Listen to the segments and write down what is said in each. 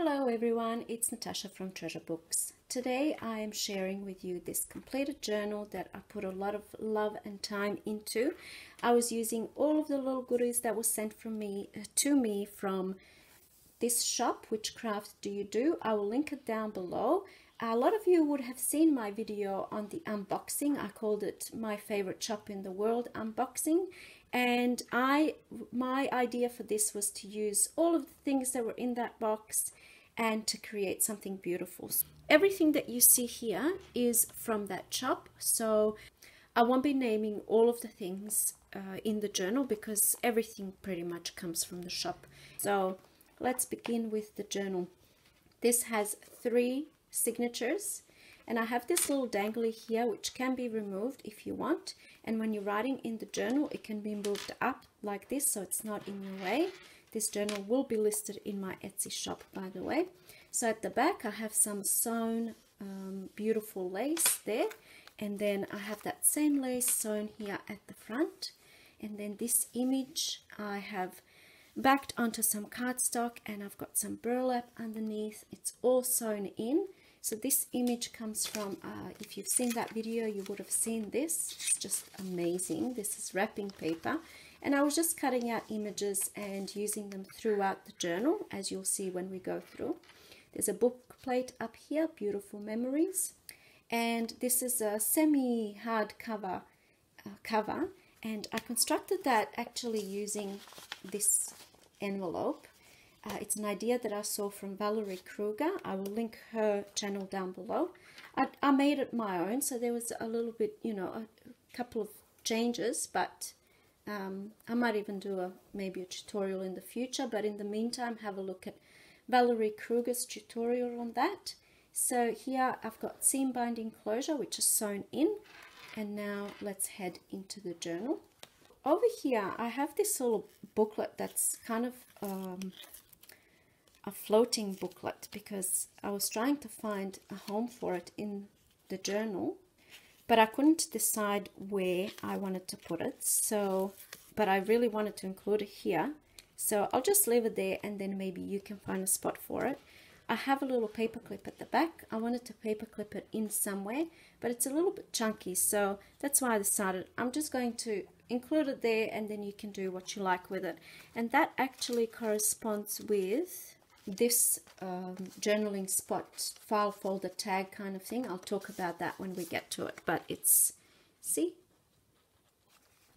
Hello everyone, it's Natasha from Treasure Books. Today I am sharing with you this completed journal that I put a lot of love and time into. I was using all of the little goodies that were sent from to me from this shop, Which Craft Do You Do? I will link it down below. A lot of you would have seen my video on the unboxing. I called it My Favorite Shop in the World Unboxing. And my idea for this was to use all of the things that were in that box and to create something beautiful. Everything that you see here is from that shop, so I won't be naming all of the things in the journal because everything pretty much comes from the shop. So let's begin with the journal. This has 3 signatures, and I have this little dangly here which can be removed if you want, and when you're writing in the journal it can be moved up like this so it's not in your way. This journal will be listed in my Etsy shop, by the way. So at the back I have some sewn beautiful lace there, and then I have that same lace sewn here at the front, and then this image I have backed onto some cardstock, and I've got some burlap underneath. It's all sewn in. So this image comes from, if you've seen that video, you would have seen this. It's just amazing. This is wrapping paper. And I was just cutting out images and using them throughout the journal, as you'll see when we go through. There's a book plate up here, Beautiful Memories. And this is a semi-hard cover, and I constructed that actually using this envelope. It's an idea that I saw from Valerie Kruger. I will link her channel down below. I made it my own, so there was a little bit, you know, a couple of changes, but I might even do maybe a tutorial in the future. But in the meantime, have a look at Valerie Kruger's tutorial on that. So here I've got seam binding closure, which is sewn in, and now let's head into the journal. Over here I have this little booklet that's kind of a floating booklet because I was trying to find a home for it in the journal, but I couldn't decide where I wanted to put it. So, but I really wanted to include it here, so I'll just leave it there and then maybe you can find a spot for it. I have a little paper clip at the back. I wanted to paper clip it in somewhere, but it's a little bit chunky, so that's why I decided I'm just going to include it there and then you can do what you like with it. And that actually corresponds with this journaling spot file folder tag kind of thing. I'll talk about that when we get to it, but it's, see?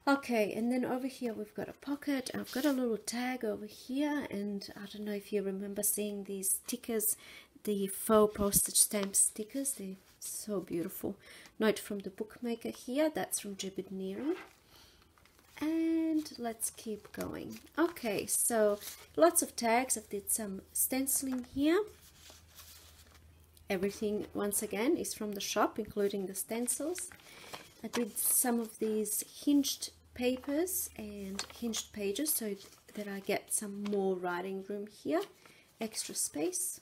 Okay, and then over here we've got a pocket. I've got a little tag over here, and I don't know if you remember seeing these stickers, the faux postage stamp stickers. They're so beautiful. Note from the bookmaker here, that's from Jibidneering. And let's keep going. Okay, so lots of tags. I've did some stenciling here. Everything, once again, is from the shop, including the stencils. I did some of these hinged papers and hinged pages so that I get some more writing room here, extra space.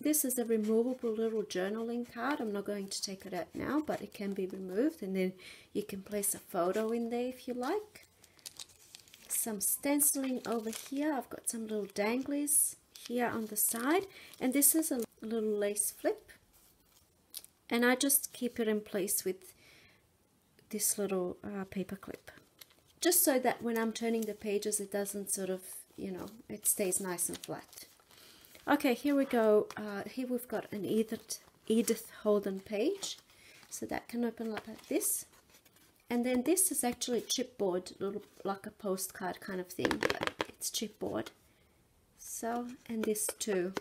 This is a removable little journaling card. I'm not going to take it out now, but it can be removed and then you can place a photo in there if you like. Some stenciling over here. I've got some little danglies here on the side, and this is a little lace flip, and I just keep it in place with this little paper clip, just so that when I'm turning the pages it doesn't sort of, you know, it stays nice and flat. Okay, here we go. Here we've got an Edith Holden page, so that can open up like this. And then this is actually chipboard, little like a postcard kind of thing, but it's chipboard. So, and this too.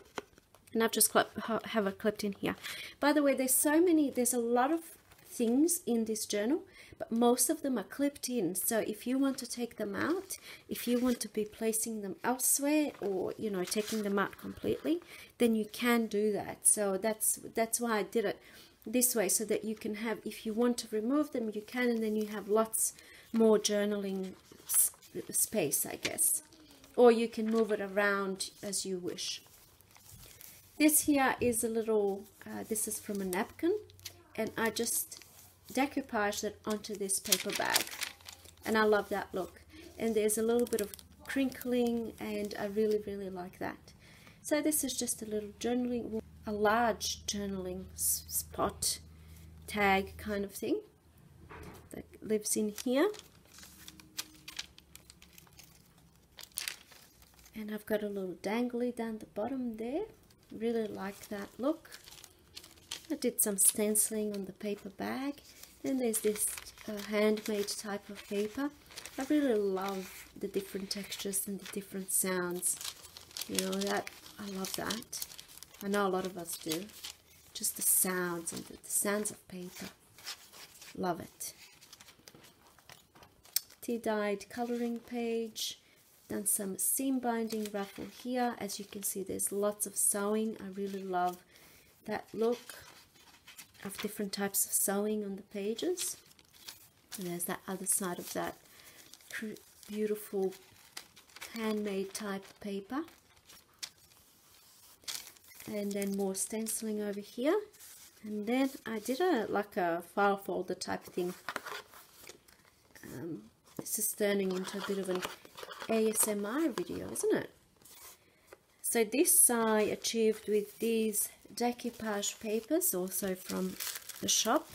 And I've just have it clipped in here. By the way, there's a lot of things in this journal, but most of them are clipped in. So if you want to take them out, if you want to be placing them elsewhere, or, you know, taking them out completely, then you can do that. So that's why I did it this way, so that you can have, if you want to remove them, you can, and then you have lots more journaling space, I guess. Or you can move it around as you wish. This here is a little, this is from a napkin, and I just decoupaged it onto this paper bag, and I love that look. And there's a little bit of crinkling, and I really like that. So this is just a little journaling, a large journaling spot tag kind of thing that lives in here. And I've got a little dangly down the bottom there. Really like that look. I did some stenciling on the paper bag. Then there's this handmade type of paper. I really love the different textures and the different sounds. You know, that I love that. I know a lot of us do. Just the sounds and the sounds of paper. Love it. Tea-dyed coloring page. Done some seam binding ruffle here. As you can see, there's lots of sewing. I really love that look of different types of sewing on the pages. And there's that other side of that beautiful handmade type paper. And then more stenciling over here. And then I did like a file folder type thing. This is turning into a bit of an ASMR video, isn't it? So this I achieved with these decoupage papers, also from the shop.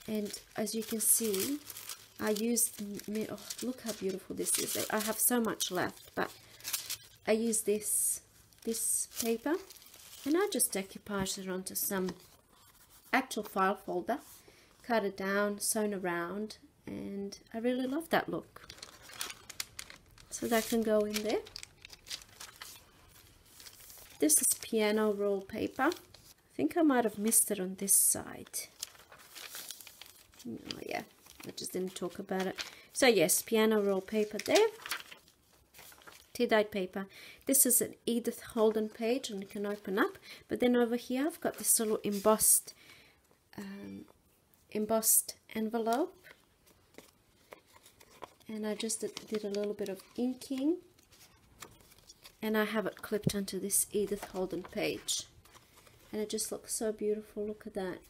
And as you can see, I used, oh, look how beautiful this is. I have so much left, but I used this paper, and I just decoupaged it onto some actual file folder, cut it down, sewn around, and I really love that look. So that can go in there. This is piano roll paper. I think I might have missed it on this side. Oh yeah, I just didn't talk about it. So yes, piano roll paper there. Tea-dyed paper. This is an Edith Holden page, and it can open up. But then over here I've got this little embossed envelope. And I just did a little bit of inking, and I have it clipped onto this Edith Holden page, and it just looks so beautiful. Look at that.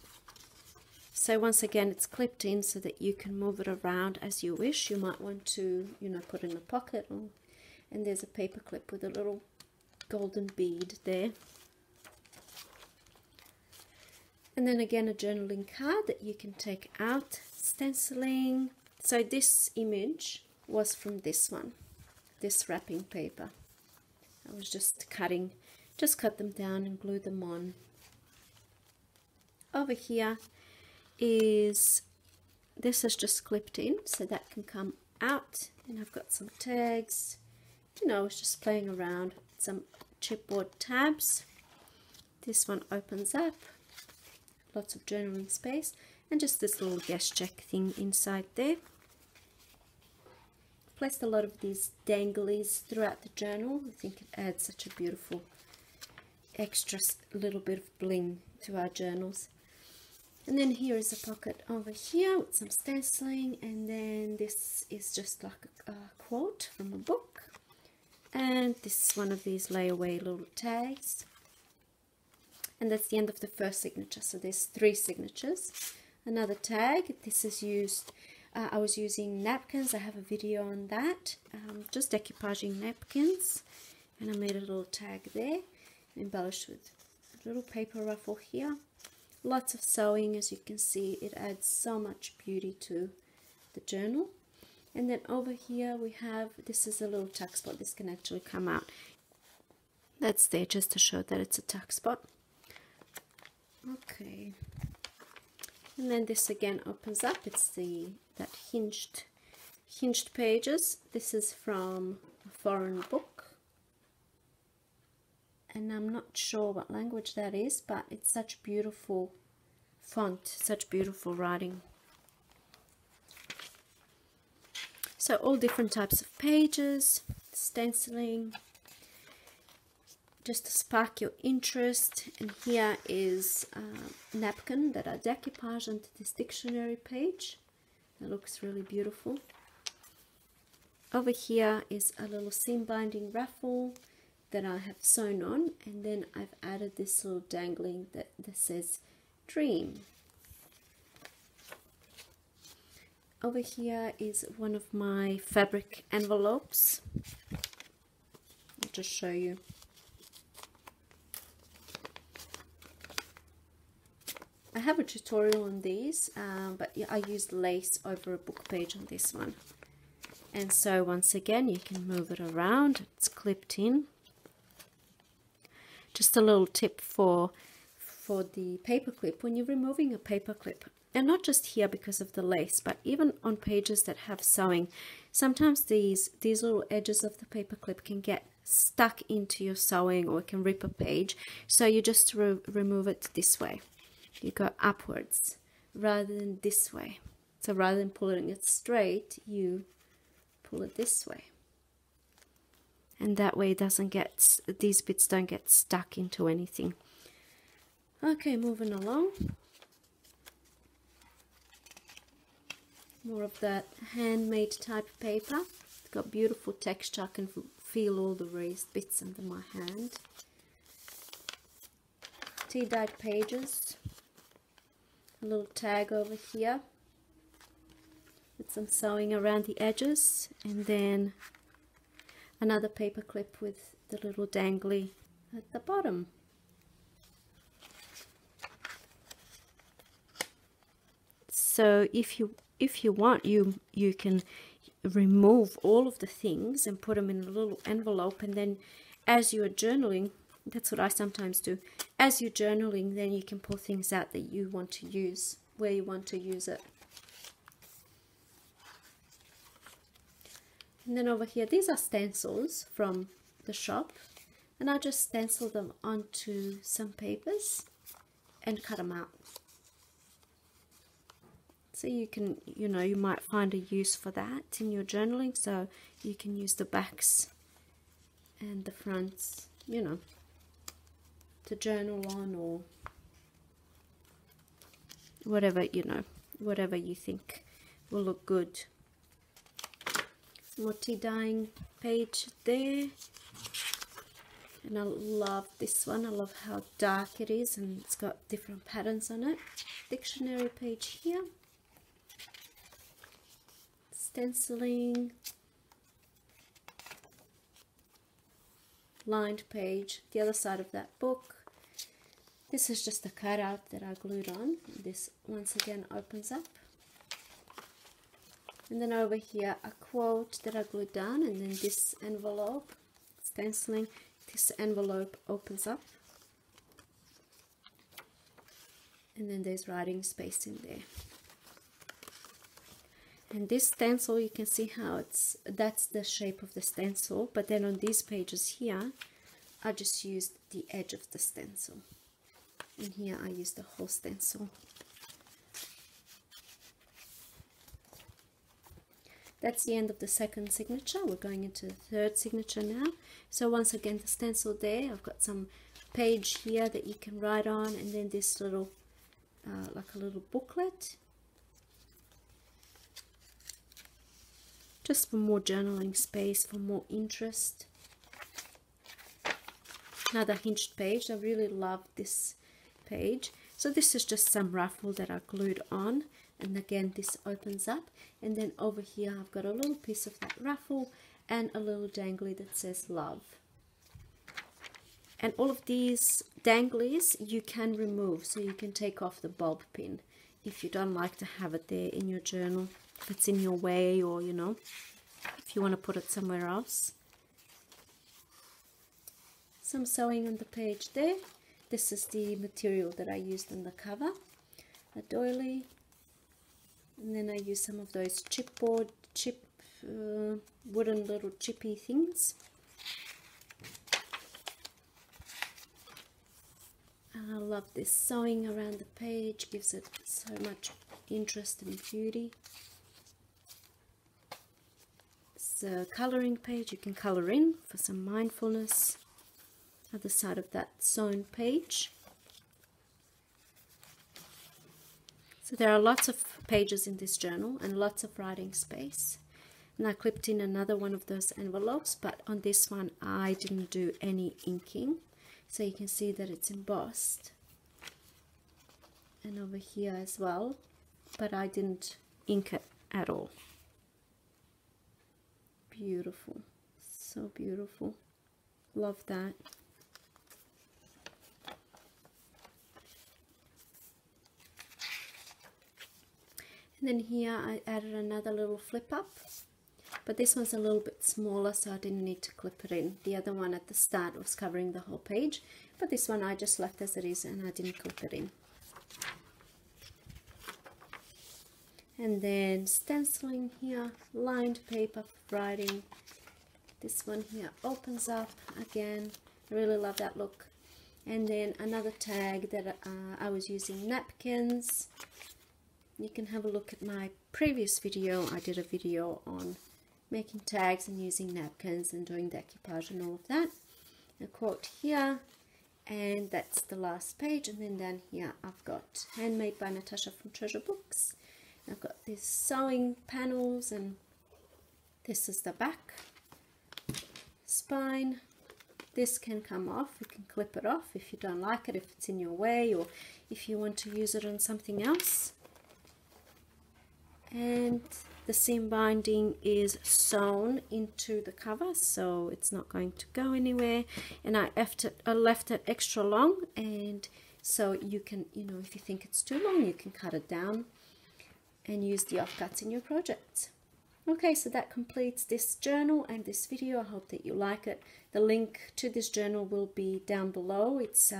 So once again, it's clipped in so that you can move it around as you wish. You might want to, you know, put it in a pocket, and there's a paper clip with a little golden bead there. And then again, a journaling card that you can take out, stenciling. So this image was from this one, this wrapping paper. I was just cut them down and glue them on. Over here is, this is just clipped in, so that can come out. And I've got some tags. You know, I was just playing around with some chipboard tabs. This one opens up. Lots of journaling space. And just this little guest check thing inside there. Placed a lot of these danglies throughout the journal. I think it adds such a beautiful extra little bit of bling to our journals. And then here is a pocket over here with some stenciling, and then this is just like a quote from a book, and this is one of these layaway little tags, and that's the end of the first signature. So there's 3 signatures. Another tag. This is used, I was using napkins. I have a video on that, just decoupaging napkins, and I made a little tag there, embellished with a little paper ruffle here. Lots of sewing, as you can see. It adds so much beauty to the journal. And then over here we have, this is a little tuck spot. This can actually come out. That's there just to show that it's a tuck spot. Okay. And then this again opens up. It's that hinged pages. This is from a foreign book, and I'm not sure what language that is, but it's such beautiful font, such beautiful writing. So all different types of pages, stenciling, just to spark your interest. And here is a napkin that I decoupage onto this dictionary page. It looks really beautiful. Over here is a little seam binding ruffle that I have sewn on, and then I've added this little dangling that says dream. Over here is one of my fabric envelopes. I'll just show you. I have a tutorial on these, but I used lace over a book page on this one. And so once again, you can move it around. It's clipped in. Just a little tip for the paper clip. When you're removing a paper clip, and not just here because of the lace, but even on pages that have sewing, sometimes these little edges of the paper clip can get stuck into your sewing, or it can rip a page. So you just remove it this way. You go upwards rather than this way. So rather than pulling it straight, you pull it this way. And that way it doesn't get, these bits don't get stuck into anything. Okay, moving along. More of that handmade type paper. It's got beautiful texture. I can feel all the raised bits under my hand. Tea-dyed pages. A little tag over here with some sewing around the edges, and then another paper clip with the little dangly at the bottom. So if you want, you can remove all of the things and put them in a little envelope, and then as you are journaling, that's what I sometimes do. As you're journaling, then you can pull things out that you want to use, where you want to use it. And then over here, these are stencils from the shop, and I just stencil them onto some papers and cut them out. So you can, you might find a use for that in your journaling, so you can use the backs and the fronts, to journal on, or whatever, whatever you think will look good. More tea dyeing page there. And I love this one. I love how dark it is, and it's got different patterns on it. Dictionary page here. Stenciling. Lined page, the other side of that book. This is just a cutout that I glued on. This once again opens up. And then over here, a quote that I glued down, and then this envelope, stenciling, this envelope opens up. And then there's writing space in there. And this stencil, you can see how that's the shape of the stencil, but then on these pages here, I just used the edge of the stencil. And here I used the whole stencil. That's the end of the second signature. We're going into the third signature now. So once again, the stencil there, I've got some page here that you can write on, and then this little, like a little booklet. Just for more journaling space, for more interest. Another hinged page. I really love this page. So this is just some ruffle that I glued on, and again this opens up, and then over here I've got a little piece of that ruffle and a little dangly that says love. And all of these danglies you can remove, so you can take off the bob pin if you don't like to have it there in your journal, if it's in your way, or if you want to put it somewhere else. Some sewing on the page there. This is the material that I used on the cover, a doily, and then I used some of those wooden little chippy things. And I love this sewing around the page, gives it so much interest and beauty. It's a colouring page, you can colour in for some mindfulness. Other side of that sewn page. So there are lots of pages in this journal and lots of writing space. And I clipped in another one of those envelopes, but on this one I didn't do any inking. So you can see that it's embossed. And over here as well, but I didn't ink it at all. Beautiful, so beautiful. Love that. And then here I added another little flip up, but this one's a little bit smaller, so I didn't need to clip it in. The other one at the start was covering the whole page, but this one I just left as it is and I didn't clip it in. And then stenciling here, lined paper for writing. This one here opens up again. I really love that look. And then another tag that I was using napkins. You can have a look at my previous video. I did a video on making tags and using napkins and doing decoupage and all of that. A quote here, and that's the last page. And then down here I've got Handmade by Natasha from Treasure Books. I've got these sewing panels, and this is the back spine. This can come off. You can clip it off if you don't like it, if it's in your way, or if you want to use it on something else. And the seam binding is sewn into the cover, so it's not going to go anywhere. And I left it extra long, and so you can, if you think it's too long, you can cut it down and use the offcuts in your projects. Okay, so that completes this journal and this video. I hope that you like it. The link to this journal will be down below. It's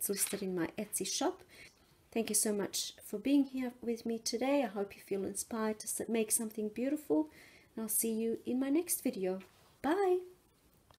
listed in my Etsy shop. Thank you so much for being here with me today. I hope you feel inspired to make something beautiful. And I'll see you in my next video. Bye!